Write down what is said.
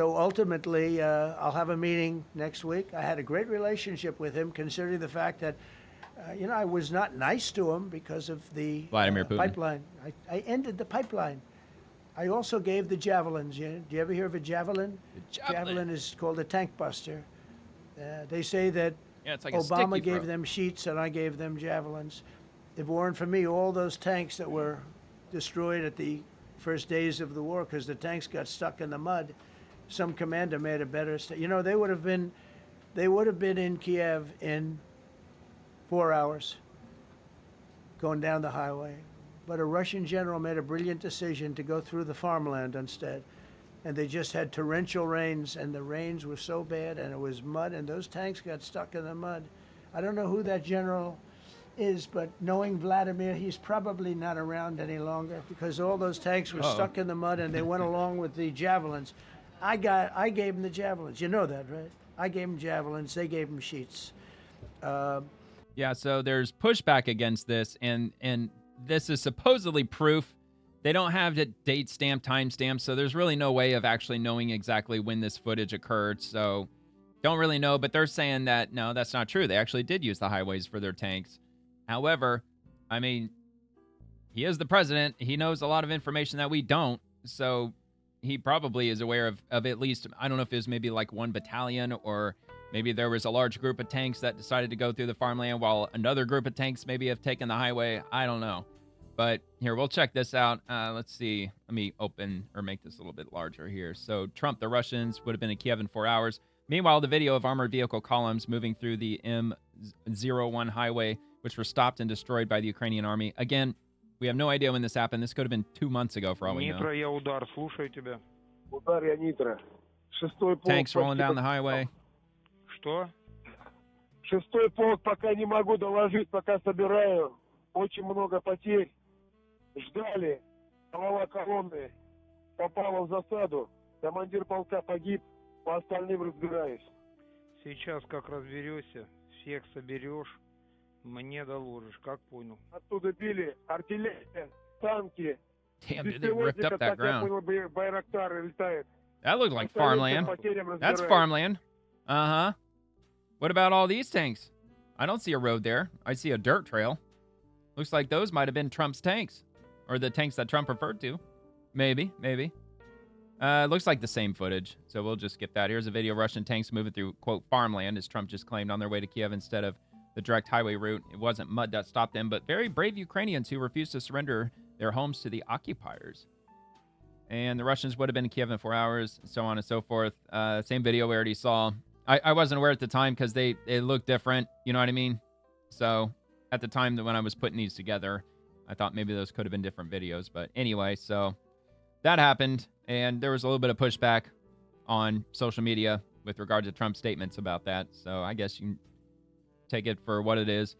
So ultimately, I'll have a meeting next week. I had a great relationship with him, considering the fact that, I was not nice to him because of the Vladimir Putin. pipeline. I ended the pipeline. I also gave the javelins. Do you ever hear of a javelin? Javelin is called a tank buster. They say that Yeah, it's like a Obama sticky gave throw. them sheets and I gave them javelins. If it weren't for me, all those tanks that were destroyed at the first days of the war because the tanks got stuck in the mud, some commander made a better. They would have been in Kiev in 4 hours, going down the highway. But a Russian general made a brilliant decision to go through the farmland instead. And they just had torrential rains, and the rains were so bad, and it was mud, and those tanks got stuck in the mud. I don't know who that general is, but knowing Vladimir, he's probably not around any longer because all those tanks were stuck in the mud, and they went along with the javelins. I gave them the javelins. You know that, right? I gave them javelins. They gave them sheets. Yeah, so there's pushback against this, and this is supposedly proof. They don't have the date stamp, time stamp, so there's really no way of actually knowing exactly when this footage occurred. So don't really know, but they're saying that, no, that's not true. They actually did use the highways for their tanks. However, I mean, he is the president. He knows a lot of information that we don't, so he probably is aware of at least, I don't know if it was maybe like one battalion or maybe there was a large group of tanks that decided to go through the farmland while another group of tanks maybe have taken the highway. I don't know. But here, we'll check this out. Let's see. Let me open or make this a little bit larger here. So Trump, the Russians would have been in Kiev in 4 hours. Meanwhile, the video of armored vehicle columns moving through the M01 highway, which were stopped and destroyed by the Ukrainian army. Again, we have no idea when this happened. This could have been 2 months ago for all we know. Нитро, я удар, слушаю тебя. Удар, я Нитро. Шестой полк. Tanks rolling down the highway. Что? Шестой полк пока не могу доложить, пока собираю. Очень много потерь. Ждали. Голова колонны попала в засаду. Командир полка погиб. По остальным разбираюсь. Сейчас как разберешься, всех соберешь, мне доложишь, как понял. Оттуда били артиллерия, танки. Damn, dude, they ripped up that ground. Байрактары летают. That looked like farmland. That's farmland. Uh-huh. What about all these tanks? I don't see a road there. I see a dirt trail. Looks like those might have been Trump's tanks. Or the tanks that Trump referred to. Maybe. Looks like the same footage. So we'll just skip that. Here's a video of Russian tanks moving through, quote, farmland, as Trump just claimed, on their way to Kiev instead of the direct highway route. It wasn't mud that stopped them, but very brave Ukrainians who refused to surrender their homes to the occupiers. And the Russians would have been in Kiev in 4 hours, so on and so forth. Same video we already saw. I wasn't aware at the time because they looked different. You know what I mean? So at the time that when I was putting these together, I thought maybe those could have been different videos. But anyway, so that happened. And there was a little bit of pushback on social media with regard to Trump's statements about that. So I guess you can take it for what it is.